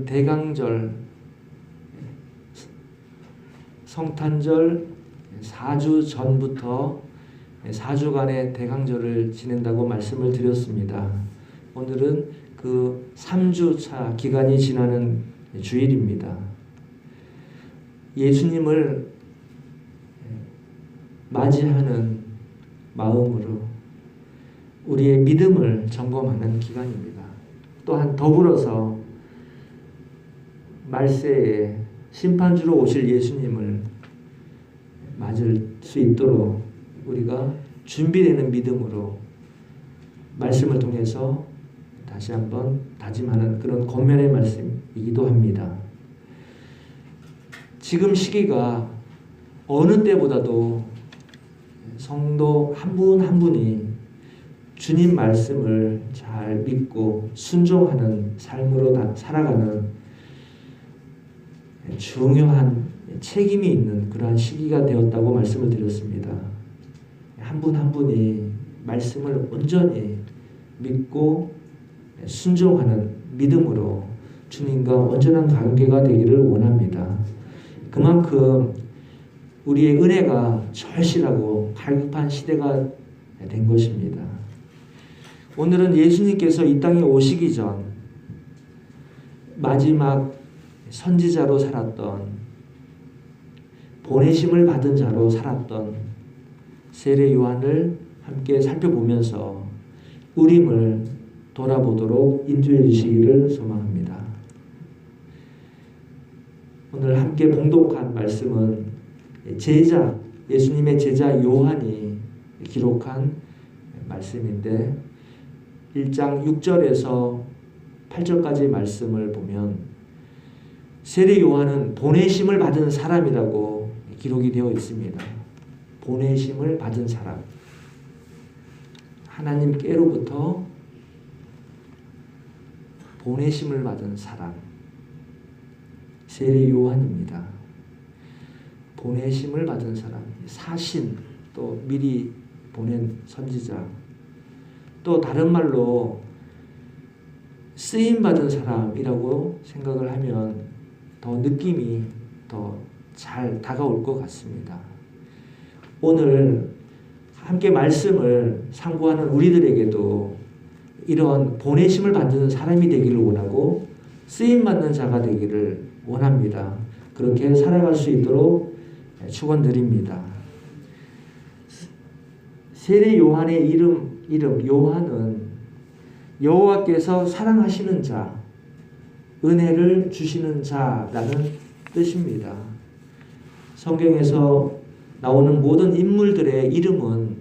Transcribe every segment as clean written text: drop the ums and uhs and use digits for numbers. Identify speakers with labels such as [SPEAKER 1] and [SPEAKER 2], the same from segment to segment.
[SPEAKER 1] 대강절, 성탄절 4주 전부터 4주간의 대강절을 지낸다고 말씀을 드렸습니다. 오늘은 그 3주차 기간이 지나는 주일입니다. 예수님을 맞이하는 마음으로 우리의 믿음을 점검하는 기간입니다. 또한 더불어서 말세에 심판주로 오실 예수님을 맞을 수 있도록 우리가 준비되는 믿음으로 말씀을 통해서 다시 한번 다짐하는 그런 권면의 말씀이기도 합니다. 지금 시기가 어느 때보다도 성도 한 분 한 분이 주님 말씀을 잘 믿고 순종하는 삶으로 살아가는 중요한 책임이 있는 그러한 시기가 되었다고 말씀을 드렸습니다. 한 분 한 분이 말씀을 온전히 믿고 순종하는 믿음으로 주님과 온전한 관계가 되기를 원합니다. 그만큼 우리의 은혜가 절실하고 갈급한 시대가 된 것입니다. 오늘은 예수님께서 이 땅에 오시기 전 마지막 선지자로 살았던, 보내심을 받은 자로 살았던 세례 요한을 함께 살펴보면서 우림을 돌아보도록 인도해 주시기를 소망합니다. 오늘 함께 봉독한 말씀은 예수님의 제자 요한이 기록한 말씀인데 1장 6절에서 8절까지 말씀을 보면 세례 요한은 보내심을 받은 사람이라고 기록이 되어 있습니다. 보내심을 받은 사람. 하나님께로부터 보내심을 받은 사람. 세례 요한입니다. 보내심을 받은 사람. 사신, 또 미리 보낸 선지자. 또 다른 말로 쓰임받은 사람이라고 생각을 하면 더 느낌이 더 잘 다가올 것 같습니다. 오늘 함께 말씀을 상고하는 우리들에게도 이런 보내심을 받는 사람이 되기를 원하고 쓰임받는 자가 되기를 원합니다. 그렇게 살아갈 수 있도록 축원드립니다. 세례 요한의 이름 요한은 여호와께서 사랑하시는 자, 은혜를 주시는 자라는 뜻입니다. 성경에서 나오는 모든 인물들의 이름은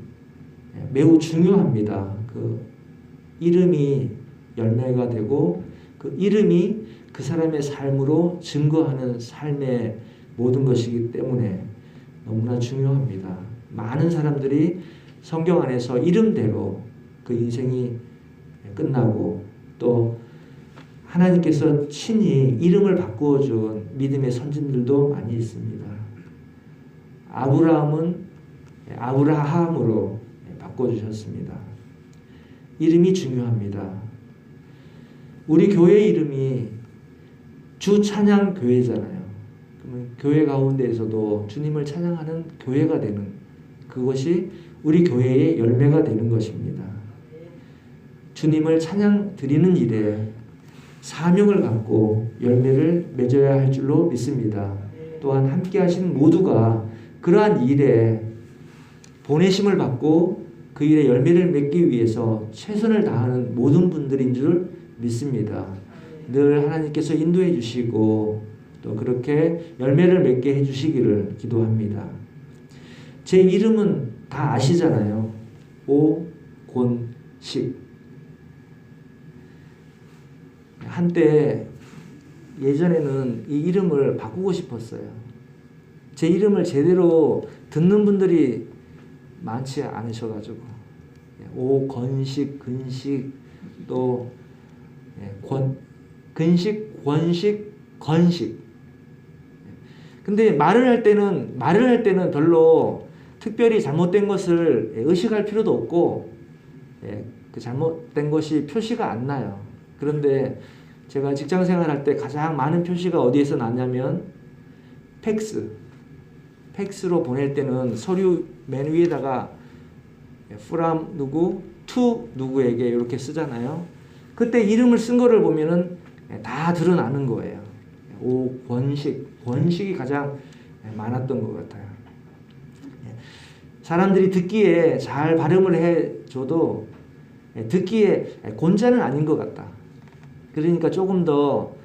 [SPEAKER 1] 매우 중요합니다. 그 이름이 열매가 되고 그 이름이 그 사람의 삶으로 증거하는 삶의 모든 것이기 때문에 너무나 중요합니다. 많은 사람들이 성경 안에서 이름대로 그 인생이 끝나고 또 하나님께서 친히 이름을 바꾸어 준 믿음의 선진들도 많이 있습니다. 아브라함은 아브라함으로 바꿔주셨습니다. 이름이 중요합니다. 우리 교회 이름이 주찬양교회잖아요. 그러면 교회 가운데에서도 주님을 찬양하는 교회가 되는 그것이 우리 교회의 열매가 되는 것입니다. 주님을 찬양 드리는 일에 사명을 갖고 열매를 맺어야 할 줄로 믿습니다. 또한 함께 하신 모두가 그러한 일에 보내심을 받고 그 일에 열매를 맺기 위해서 최선을 다하는 모든 분들인 줄 믿습니다. 늘 하나님께서 인도해 주시고 또 그렇게 열매를 맺게 해 주시기를 기도합니다. 제 이름은 다 아시잖아요. 오곤식. 한때 예전에는 이 이름을 바꾸고 싶었어요. 제 이름을 제대로 듣는 분들이 많지 않으셔가지고 오건식, 근식, 또 근식, 권식, 건식. 근데 말을 할 때는 별로 특별히 잘못된 것을 의식할 필요도 없고 그 잘못된 것이 표시가 안 나요. 그런데 제가 직장 생활할 때 가장 많은 표시가 어디에서 났냐면 팩스로 보낼 때는 서류 맨 위에다가 from 누구, to 누구에게 이렇게 쓰잖아요. 그때 이름을 쓴 거를 보면은 다 드러나는 거예요. 권식이 가장 많았던 것 같아요. 사람들이 듣기에 잘 발음을 해줘도 듣기에 권자는 아닌 것 같다. 그러니까 조금 더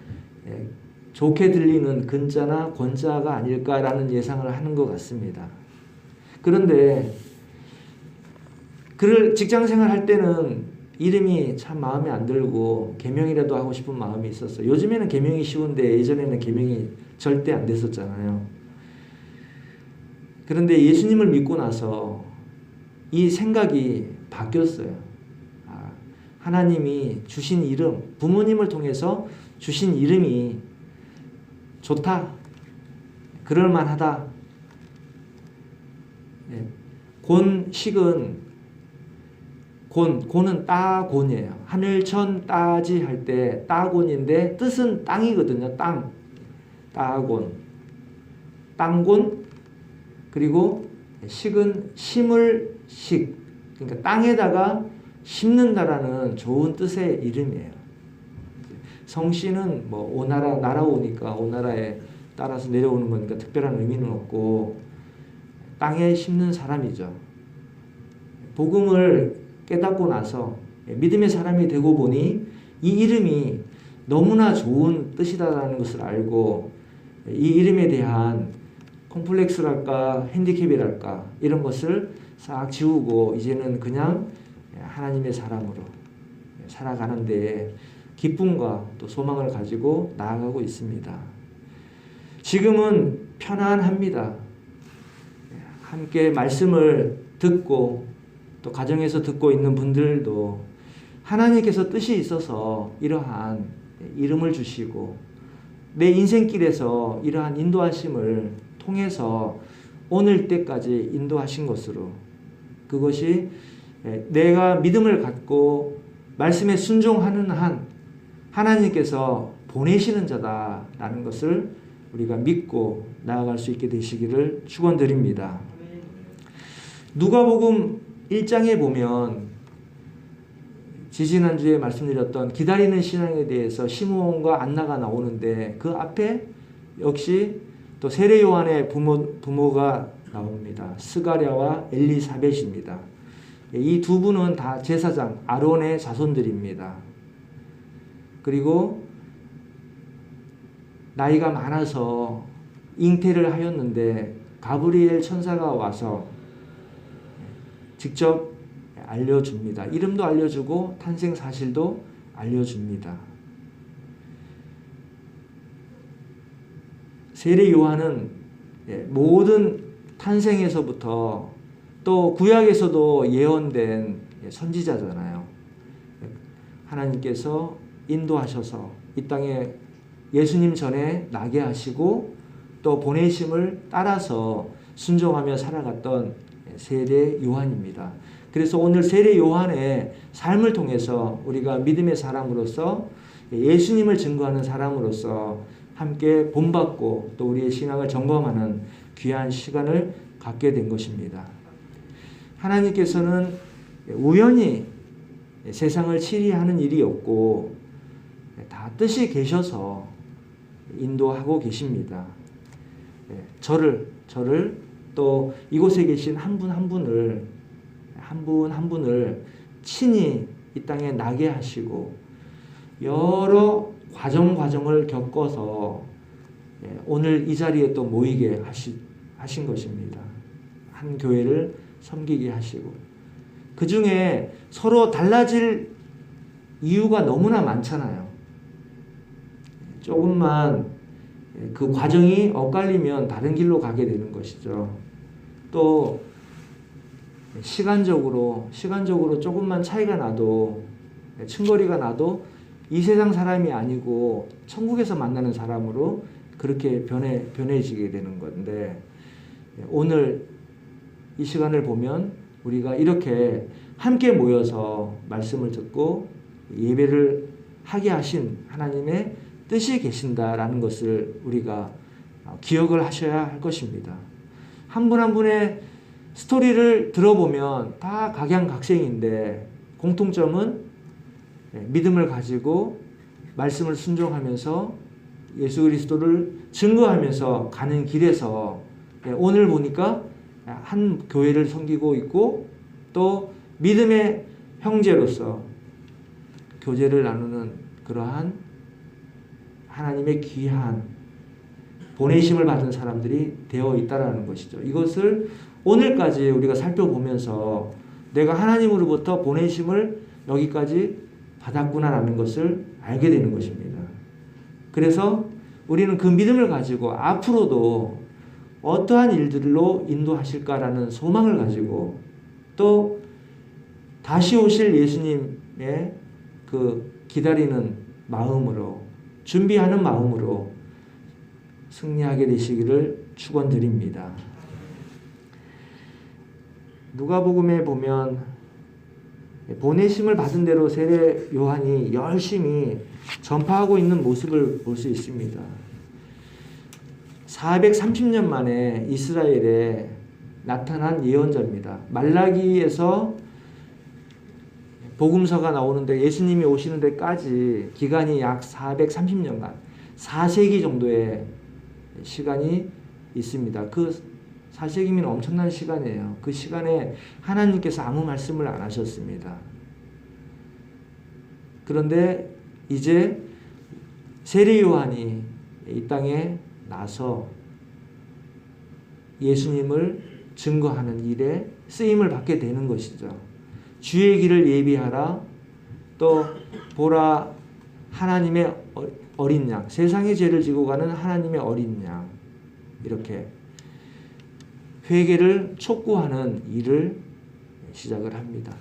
[SPEAKER 1] 좋게 들리는 근자나 권자가 아닐까라는 예상을 하는 것 같습니다. 그런데 직장 생활할 때는 이름이 참 마음에 안 들고 개명이라도 하고 싶은 마음이 있었어요. 요즘에는 개명이 쉬운데 예전에는 개명이 절대 안 됐었잖아요. 그런데 예수님을 믿고 나서 이 생각이 바뀌었어요. 하나님이 주신 이름, 부모님을 통해서 주신 이름이 좋다, 그럴만하다. 곤식은 곤은 따곤이에요. 하늘천 따지 할 때 따곤인데 뜻은 땅이거든요. 따곤, 땅곤. 그리고 식은 심을 식, 그러니까 땅에다가 심는다라는 좋은 뜻의 이름이에요. 성씨는 뭐 오나라, 나라 오니까 오나라에 따라서 내려오는 거니까 특별한 의미는 없고 땅에 심는 사람이죠. 복음을 깨닫고 나서 믿음의 사람이 되고 보니 이 이름이 너무나 좋은 뜻이다라는 것을 알고 이 이름에 대한 콤플렉스랄까 핸디캡이랄까 이런 것을 싹 지우고 이제는 그냥 하나님의 사람으로 살아가는 데 기쁨과 또 소망을 가지고 나아가고 있습니다. 지금은 편안합니다. 함께 말씀을 듣고 또 가정에서 듣고 있는 분들도 하나님께서 뜻이 있어서 이러한 이름을 주시고 내 인생길에서 이러한 인도하심을 통해서 오늘 때까지 인도하신 것으로 그것이 내가 믿음을 갖고 말씀에 순종하는 한 하나님께서 보내시는 자다라는 것을 우리가 믿고 나아갈 수 있게 되시기를 축원드립니다. 누가복음 1장에 보면 지지난주에 말씀드렸던 기다리는 신앙에 대해서 시므온과 안나가 나오는데 그 앞에 역시 또 세례 요한의 부모가 나옵니다. 스가랴와 엘리사벳입니다. 이 두 분은 다 제사장 아론의 자손들입니다. 그리고 나이가 많아서 잉태를 하였는데 가브리엘 천사가 와서 직접 알려줍니다. 이름도 알려주고 탄생 사실도 알려줍니다. 세례 요한은 모든 탄생에서부터 또 구약에서도 예언된 선지자잖아요. 하나님께서 인도하셔서 이 땅에 예수님 전에 나게 하시고 또 보내심을 따라서 순종하며 살아갔던 세례 요한입니다. 그래서 오늘 세례 요한의 삶을 통해서 우리가 믿음의 사람으로서 예수님을 증거하는 사람으로서 함께 본받고 또 우리의 신앙을 점검하는 귀한 시간을 갖게 된 것입니다. 하나님께서는 우연히 세상을 치리하는 일이 없고 다 뜻이 계셔서 인도하고 계십니다. 저를 또 이곳에 계신 한 분 한 분을 친히 이 땅에 나게 하시고 여러 과정을 겪어서 오늘 이 자리에 또 모이게 하신 것입니다. 한 교회를 섬기게 하시고 그 중에 서로 달라질 이유가 너무나 많잖아요. 조금만 그 과정이 엇갈리면 다른 길로 가게 되는 것이죠. 또 시간적으로 조금만 차이가 나도 층거리가 나도 이 세상 사람이 아니고 천국에서 만나는 사람으로 그렇게 변해지게 되는 건데 오늘 이 시간을 보면 우리가 이렇게 함께 모여서 말씀을 듣고 예배를 하게 하신 하나님의 뜻이 계신다라는 것을 우리가 기억을 하셔야 할 것입니다. 한 분 한 분의 스토리를 들어보면 다 각양각색인데 공통점은 믿음을 가지고 말씀을 순종하면서 예수 그리스도를 증거하면서 가는 길에서 오늘 보니까 한 교회를 섬기고 있고 또 믿음의 형제로서 교제를 나누는 그러한 하나님의 귀한 보내심을 받은 사람들이 되어 있다라는 것이죠. 이것을 오늘까지 우리가 살펴보면서 내가 하나님으로부터 보내심을 여기까지 받았구나라는 것을 알게 되는 것입니다. 그래서 우리는 그 믿음을 가지고 앞으로도 어떠한 일들로 인도하실까라는 소망을 가지고 또 다시 오실 예수님의 그 기다리는 마음으로 준비하는 마음으로 승리하게 되시기를 축원드립니다. 누가복음에 보면 보내심을 받은 대로 세례 요한이 열심히 전파하고 있는 모습을 볼 수 있습니다. 430년 만에 이스라엘에 나타난 예언자입니다. 말라기에서 복음서가 나오는데 예수님이 오시는 데까지 기간이 약 430년간 4세기 정도의 시간이 있습니다. 그 4세기면 엄청난 시간이에요. 그 시간에 하나님께서 아무 말씀을 안 하셨습니다. 그런데 이제 세례 요한이 이 땅에 나서 예수님을 증거하는 일에 쓰임을 받게 되는 것이죠. 주의 길을 예비하라. 또 보라 하나님의 어린 양, 세상의 죄를 지고 가는 하나님의 어린 양, 이렇게 회개를 촉구하는 일을 시작을 합니다.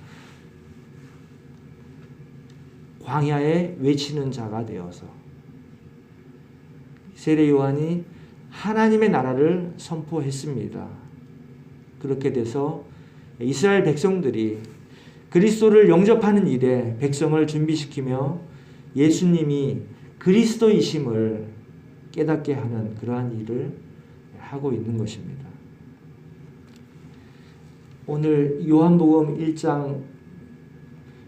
[SPEAKER 1] 광야에 외치는 자가 되어서 세례 요한이 하나님의 나라를 선포했습니다. 그렇게 돼서 이스라엘 백성들이 그리스도를 영접하는 일에 백성을 준비시키며 예수님이 그리스도이심을 깨닫게 하는 그러한 일을 하고 있는 것입니다. 오늘 요한복음 1장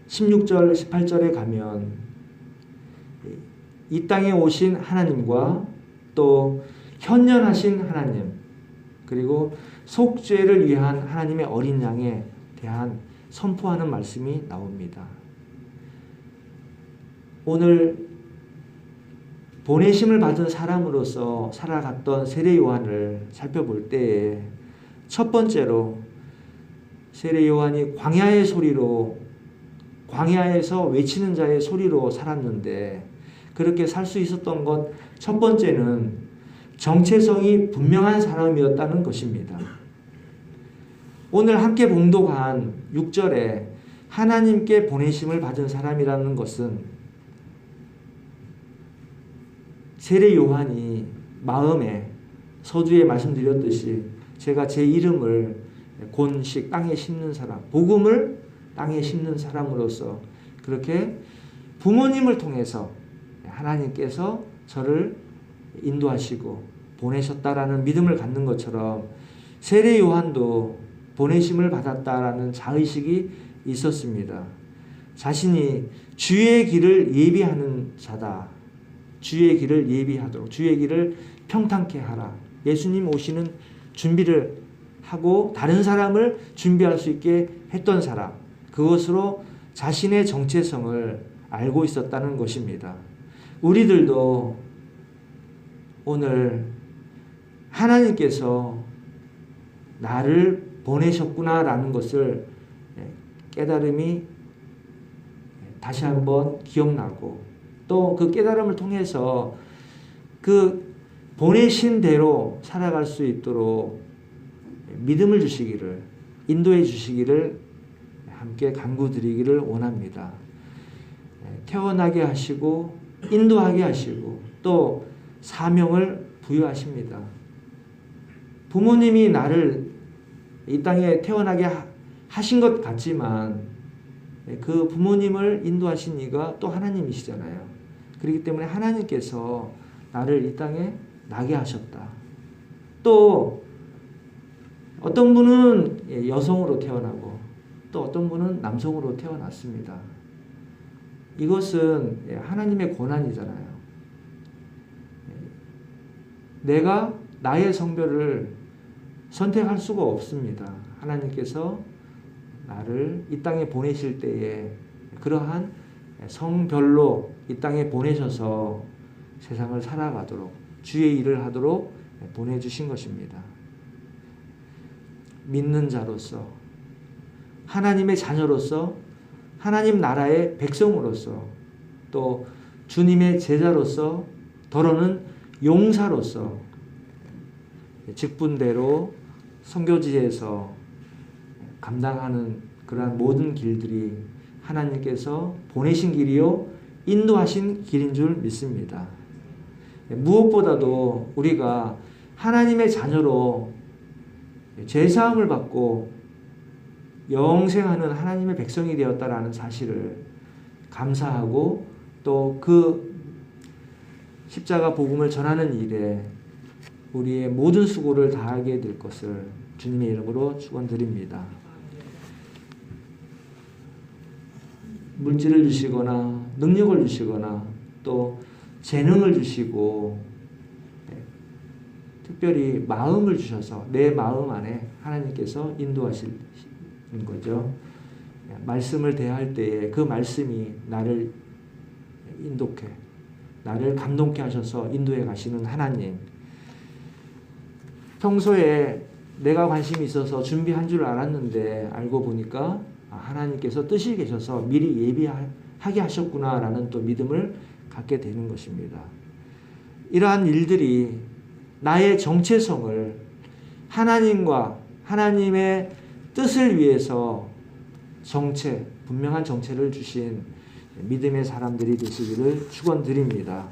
[SPEAKER 1] 16절 18절에 가면 이 땅에 오신 하나님과 또 현존하신 하나님, 그리고 속죄를 위한 하나님의 어린 양에 대한 선포하는 말씀이 나옵니다. 오늘 보내심을 받은 사람으로서 살아갔던 세례 요한을 살펴볼 때에 첫 번째로 세례 요한이 광야의 소리로, 광야에서 외치는 자의 소리로 살았는데 그렇게 살 수 있었던 것 첫 번째는 정체성이 분명한 사람이었다는 것입니다. 오늘 함께 봉독한 6절에 하나님께 보내심을 받은 사람이라는 것은 세례 요한이 마음에 서두에 말씀드렸듯이 제가 제 이름을 곤식 땅에 심는 사람, 복음을 땅에 심는 사람으로서 그렇게 부모님을 통해서 하나님께서 저를 인도하시고 보내셨다라는 믿음을 갖는 것처럼 세례 요한도 보내심을 받았다라는 자의식이 있었습니다. 자신이 주의 길을 예비하는 자다. 주의 길을 예비하도록, 주의 길을 평탄케 하라. 예수님 오시는 준비를 하고 다른 사람을 준비할 수 있게 했던 사람, 그것으로 자신의 정체성을 알고 있었다는 것입니다. 우리들도 오늘 하나님께서 나를 보내셨구나라는 것을 깨달음이 다시 한번 기억나고 또 그 깨달음을 통해서 그 보내신 대로 살아갈 수 있도록 믿음을 주시기를, 인도해 주시기를 함께 간구드리기를 원합니다. 태어나게 하시고 인도하게 하시고 또 사명을 부여하십니다. 부모님이 나를 이 땅에 태어나게 하신 것 같지만 그 부모님을 인도하신 이가 또 하나님이시잖아요. 그렇기 때문에 하나님께서 나를 이 땅에 나게 하셨다. 또 어떤 분은 여성으로 태어나고 또 어떤 분은 남성으로 태어났습니다. 이것은 하나님의 권한이잖아요. 내가 나의 성별을 선택할 수가 없습니다. 하나님께서 나를 이 땅에 보내실 때에 그러한 성별로 이 땅에 보내셔서 세상을 살아가도록 주의 일을 하도록 보내주신 것입니다. 믿는 자로서 하나님의 자녀로서 하나님 나라의 백성으로서 또 주님의 제자로서 더러는 용사로서 직분대로 선교지에서 감당하는 그러한 모든 길들이 하나님께서 보내신 길이요 인도하신 길인 줄 믿습니다. 무엇보다도 우리가 하나님의 자녀로 죄사함을 받고 영생하는 하나님의 백성이 되었다라는 사실을 감사하고 또 그 십자가 복음을 전하는 일에 우리의 모든 수고를 다하게 될 것을 주님의 이름으로 축원드립니다. 물질을 주시거나 능력을 주시거나 또 재능을 주시고 특별히 마음을 주셔서 내 마음 안에 하나님께서 인도하시는 거죠. 말씀을 대할 때에 그 말씀이 나를 인도케, 나를 감동케 하셔서 인도해 가시는 하나님. 평소에 내가 관심이 있어서 준비한 줄 알았는데 알고 보니까 하나님께서 뜻이 계셔서 미리 예비하게 하셨구나라는 또 믿음을 갖게 되는 것입니다. 이러한 일들이 나의 정체성을 하나님과 하나님의 뜻을 위해서 분명한 정체를 주신 믿음의 사람들이 되시기를 축원드립니다.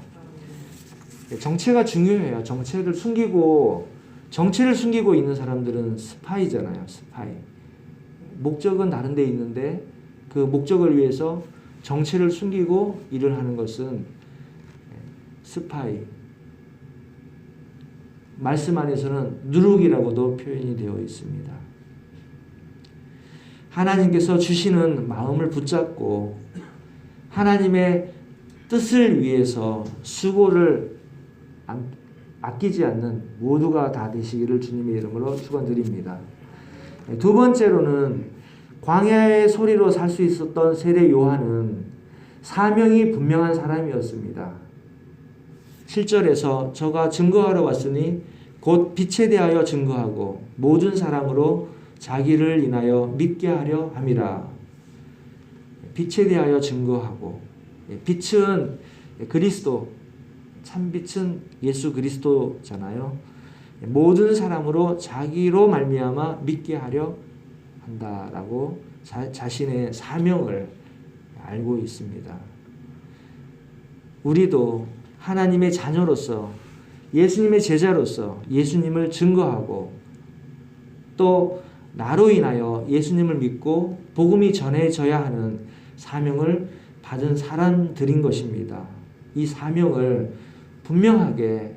[SPEAKER 1] 정체가 중요해요. 정체를 숨기고 있는 사람들은 스파이잖아요. 스파이. 목적은 다른 데 있는데 그 목적을 위해서 정체를 숨기고 일을 하는 것은 스파이. 말씀 안에서는 누룩이라고도 표현이 되어 있습니다. 하나님께서 주시는 마음을 붙잡고 하나님의 뜻을 위해서 수고를 아끼지 않는 모두가 다 되시기를 주님의 이름으로 축원드립니다. 두 번째로는 광야의 소리로 살 수 있었던 세례 요한은 사명이 분명한 사람이었습니다. 7절에서 저가 증거하러 왔으니 곧 빛에 대하여 증거하고 모든 사람으로 자기를 인하여 믿게 하려 함이라. 빛에 대하여 증거하고, 빛은 그리스도, 참빛은 예수 그리스도잖아요. 모든 사람으로 자기로 말미암아 믿게 하려 한다라고 자신의 사명을 알고 있습니다. 우리도 하나님의 자녀로서 예수님의 제자로서 예수님을 증거하고 또 나로 인하여 예수님을 믿고 복음이 전해져야 하는 사명을 받은 사람들인 것입니다. 이 사명을 분명하게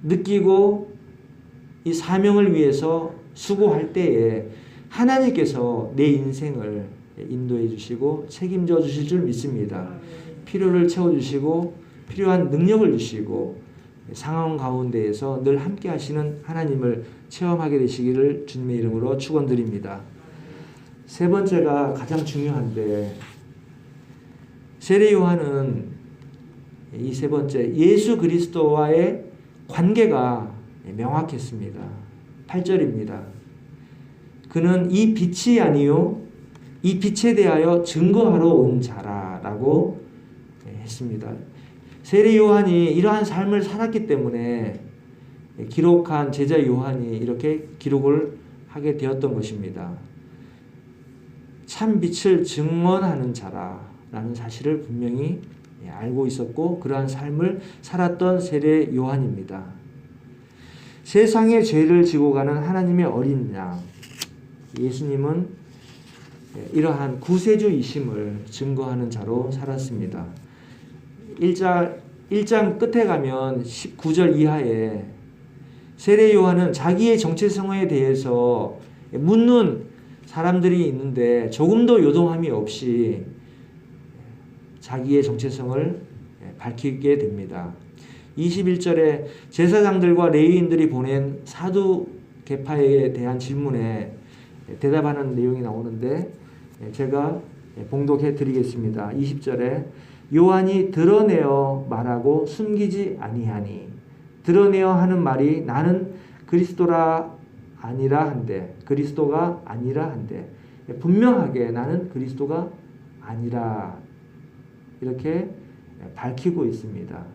[SPEAKER 1] 느끼고 이 사명을 위해서 수고할 때에 하나님께서 내 인생을 인도해 주시고 책임져 주실 줄 믿습니다. 필요를 채워주시고 필요한 능력을 주시고 상황 가운데에서 늘 함께 하시는 하나님을 체험하게 되시기를 주님의 이름으로 축원드립니다. 세 번째가 가장 중요한데 세례 요한은 이 세 번째 예수 그리스도와의 관계가 명확했습니다. 8절입니다. 그는 이 빛이 아니요 이 빛에 대하여 증거하러 온 자라라고 했습니다. 세례 요한이 이러한 삶을 살았기 때문에 기록한 제자 요한이 이렇게 기록을 하게 되었던 것입니다. 참 빛을 증언하는 자라라는 사실을 분명히 알고 있었고 그러한 삶을 살았던 세례 요한입니다. 세상의 죄를 지고 가는 하나님의 어린 양 예수님은 이러한 구세주이심을 증거하는 자로 살았습니다. 1장 끝에 가면 19절 이하에 세례 요한은 자기의 정체성에 대해서 묻는 사람들이 있는데 조금도 요동함이 없이 자기의 정체성을 밝히게 됩니다. 21절에 제사장들과 레위인들이 보낸 사두개파에 대한 질문에 대답하는 내용이 나오는데 제가 봉독해 드리겠습니다. 20절에 요한이 드러내어 말하고 숨기지 아니하니, 드러내어 하는 말이 나는 그리스도가 아니라 한데 분명하게 나는 그리스도가 아니라 이렇게 밝히고 있습니다.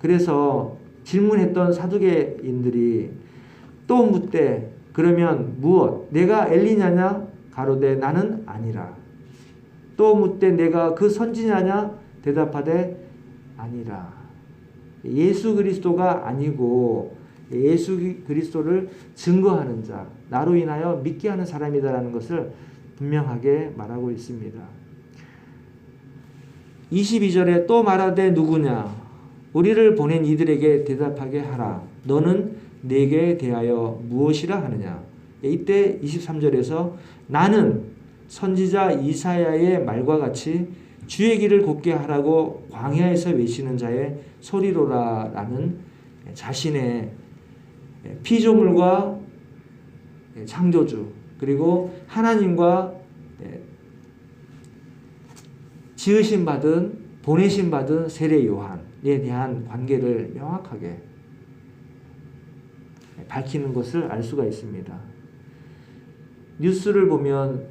[SPEAKER 1] 그래서 질문했던 사두개인들이 또 묻되 그러면 무엇? 내가 엘리냐냐? 가로되 나는 아니라. 또 묻되 내가 그 선지자냐? 대답하되 아니라. 예수 그리스도가 아니고 예수 그리스도를 증거하는 자, 나로 인하여 믿게 하는 사람이다라는 것을 분명하게 말하고 있습니다. 22절에 또 말하되 누구냐? 우리를 보낸 이들에게 대답하게 하라. 너는 내게 대하여 무엇이라 하느냐? 이때 23절에서 나는 선지자 이사야의 말과 같이 주의 길을 곧게 하라고 광야에서 외치는 자의 소리로라 라는 자신의 피조물과 창조주 그리고 하나님과 지으신 받은 보내신 받은 세례 요한에 대한 관계를 명확하게 밝히는 것을 알 수가 있습니다. 뉴스를 보면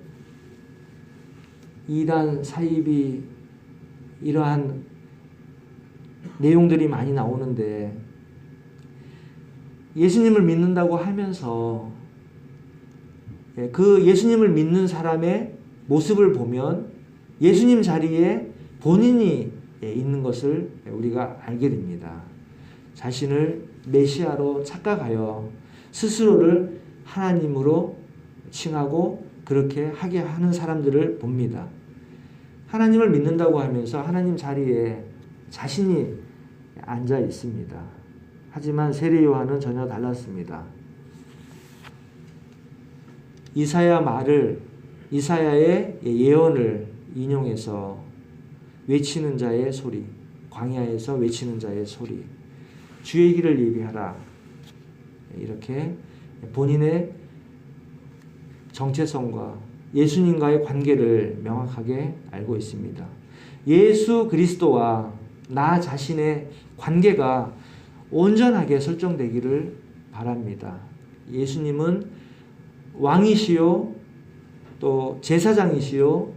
[SPEAKER 1] 이단 사입이 이러한 내용들이 많이 나오는데 예수님을 믿는다고 하면서 그 예수님을 믿는 사람의 모습을 보면 예수님 자리에 본인이 있는 것을 우리가 알게 됩니다. 자신을 메시아로 착각하여 스스로를 하나님으로 칭하고 그렇게 하게 하는 사람들을 봅니다. 하나님을 믿는다고 하면서 하나님 자리에 자신이 앉아 있습니다. 하지만 세례 요한은 전혀 달랐습니다. 이사야의 예언을 인용해서 외치는 자의 소리, 광야에서 외치는 자의 소리, 주의 길을 예비하라. 이렇게 본인의 정체성과 예수님과의 관계를 명확하게 알고 있습니다. 예수 그리스도와 나 자신의 관계가 온전하게 설정되기를 바랍니다. 예수님은 왕이시요 또 제사장이시요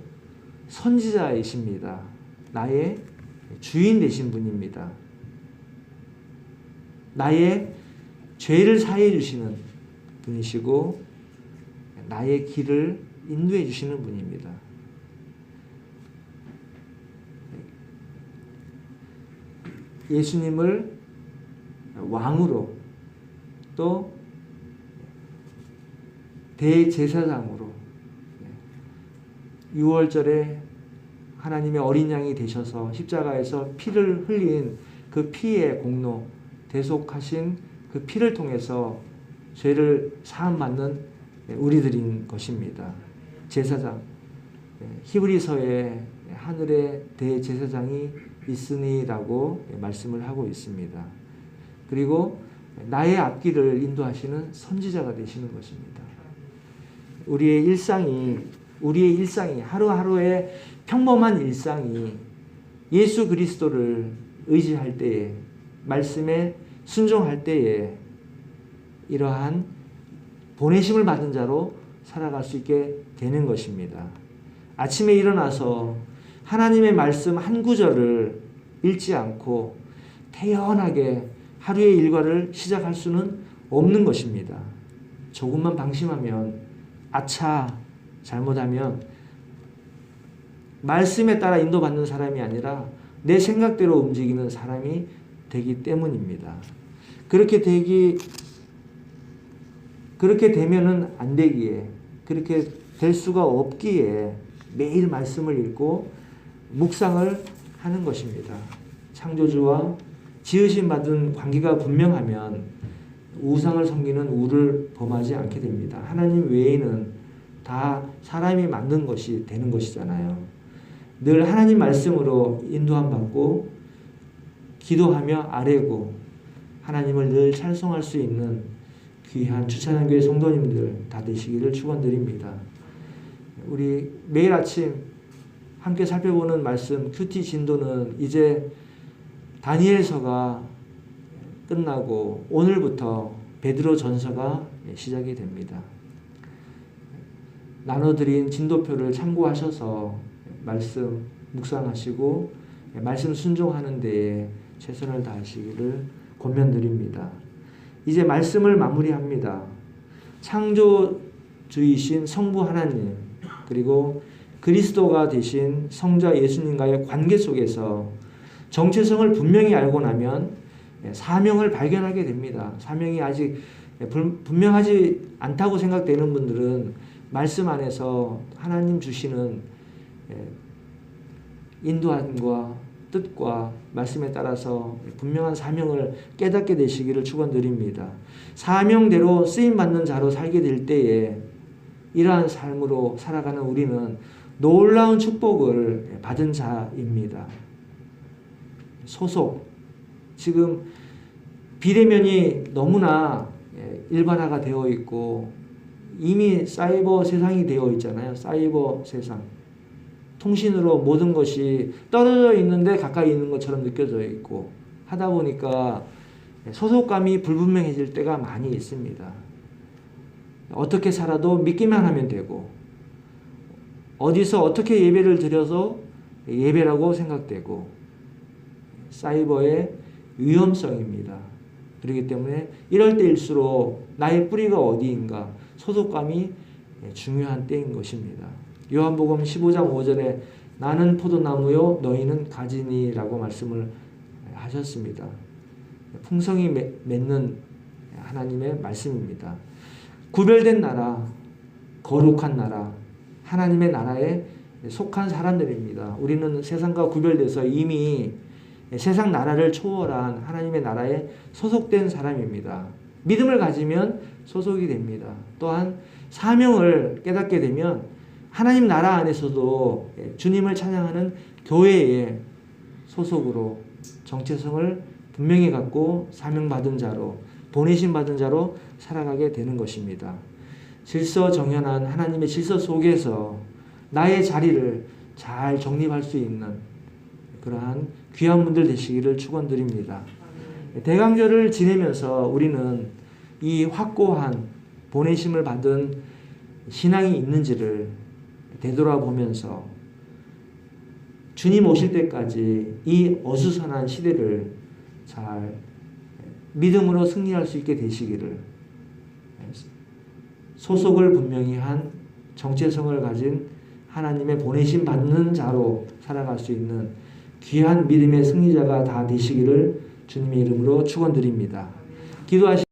[SPEAKER 1] 선지자이십니다. 나의 주인 되신 분입니다. 나의 죄를 사해 주시는 분이시고 나의 길을 인도해 주시는 분입니다. 예수님을 왕으로 또 대제사장으로 6월절에 하나님의 어린 양이 되셔서 십자가에서 피를 흘린 그 피의 공로 대속하신 그 피를 통해서 죄를 사함 받는 우리들인 것입니다. 제사장 히브리서에 하늘의 대제사장이 있으니라고 말씀을 하고 있습니다. 그리고 나의 앞길을 인도하시는 선지자가 되시는 것입니다. 우리의 일상이 하루하루의 평범한 일상이 예수 그리스도를 의지할 때에 말씀에 순종할 때에 이러한 보내심을 받은 자로 살아갈 수 있게 되는 것입니다. 아침에 일어나서 하나님의 말씀 한 구절을 읽지 않고 태연하게 하루의 일과를 시작할 수는 없는 것입니다. 조금만 방심하면 아차 잘못하면 말씀에 따라 인도받는 사람이 아니라 내 생각대로 움직이는 사람이 되기 때문입니다. 그렇게 되면은 안 되기에 그렇게 될 수가 없기에 매일 말씀을 읽고 묵상을 하는 것입니다. 창조주와 지으심 받은 관계가 분명하면 우상을 섬기는 우를 범하지 않게 됩니다. 하나님 외에는 다 사람이 만든 것이 되는 것이잖아요. 늘 하나님 말씀으로 인도함 받고 기도하며 아뢰고 하나님을 늘 찬송할 수 있는 귀한 주찬양교회 성도님들 다 되시기를 축원드립니다. 우리 매일 아침 함께 살펴보는 말씀 큐티 진도는 이제 다니엘서가 끝나고 오늘부터 베드로 전서가 시작이 됩니다. 나눠드린 진도표를 참고하셔서 말씀 묵상하시고 말씀 순종하는 데에 최선을 다하시기를 권면드립니다. 이제 말씀을 마무리합니다. 창조주이신 성부 하나님 그리고 그리스도가 되신 성자 예수님과의 관계 속에서 정체성을 분명히 알고 나면 사명을 발견하게 됩니다. 사명이 아직 분명하지 않다고 생각되는 분들은 말씀 안에서 하나님 주시는 인도함과 뜻과 말씀에 따라서 분명한 사명을 깨닫게 되시기를 축원드립니다. 사명대로 쓰임받는 자로 살게 될 때에 이러한 삶으로 살아가는 우리는 놀라운 축복을 받은 자입니다. 소속, 지금 비대면이 너무나 일반화가 되어 있고 이미 사이버 세상이 되어 있잖아요. 사이버 세상. 통신으로 모든 것이 떨어져 있는데 가까이 있는 것처럼 느껴져 있고 하다 보니까 소속감이 불분명해질 때가 많이 있습니다. 어떻게 살아도 믿기만 하면 되고 어디서 어떻게 예배를 드려서 예배라고 생각되고 사이버의 위험성입니다. 그렇기 때문에 이럴 때일수록 나의 뿌리가 어디인가 소속감이 중요한 때인 것입니다. 요한복음 15장 5절에 나는 포도나무요 너희는 가지니라고 말씀을 하셨습니다. 풍성이 맺는 하나님의 말씀입니다. 구별된 나라, 거룩한 나라, 하나님의 나라에 속한 사람들입니다. 우리는 세상과 구별돼서 이미 세상 나라를 초월한 하나님의 나라에 소속된 사람입니다. 믿음을 가지면 소속이 됩니다. 또한 사명을 깨닫게 되면 하나님 나라 안에서도 주님을 찬양하는 교회의 소속으로 정체성을 분명히 갖고 사명받은 자로 보내심 받은 자로 살아가게 되는 것입니다. 질서정연한 하나님의 질서 속에서 나의 자리를 잘 정립할 수 있는 그러한 귀한 분들 되시기를 축원드립니다. 대강절을 지내면서 우리는 이 확고한 보내심을 받은 신앙이 있는지를 되돌아보면서 주님 오실 때까지 이 어수선한 시대를 잘 믿음으로 승리할 수 있게 되시기를 소속을 분명히 한 정체성을 가진 하나님의 보내심 받는 자로 살아갈 수 있는 귀한 믿음의 승리자가 다 되시기를 주님의 이름으로 축원드립니다. 기도하시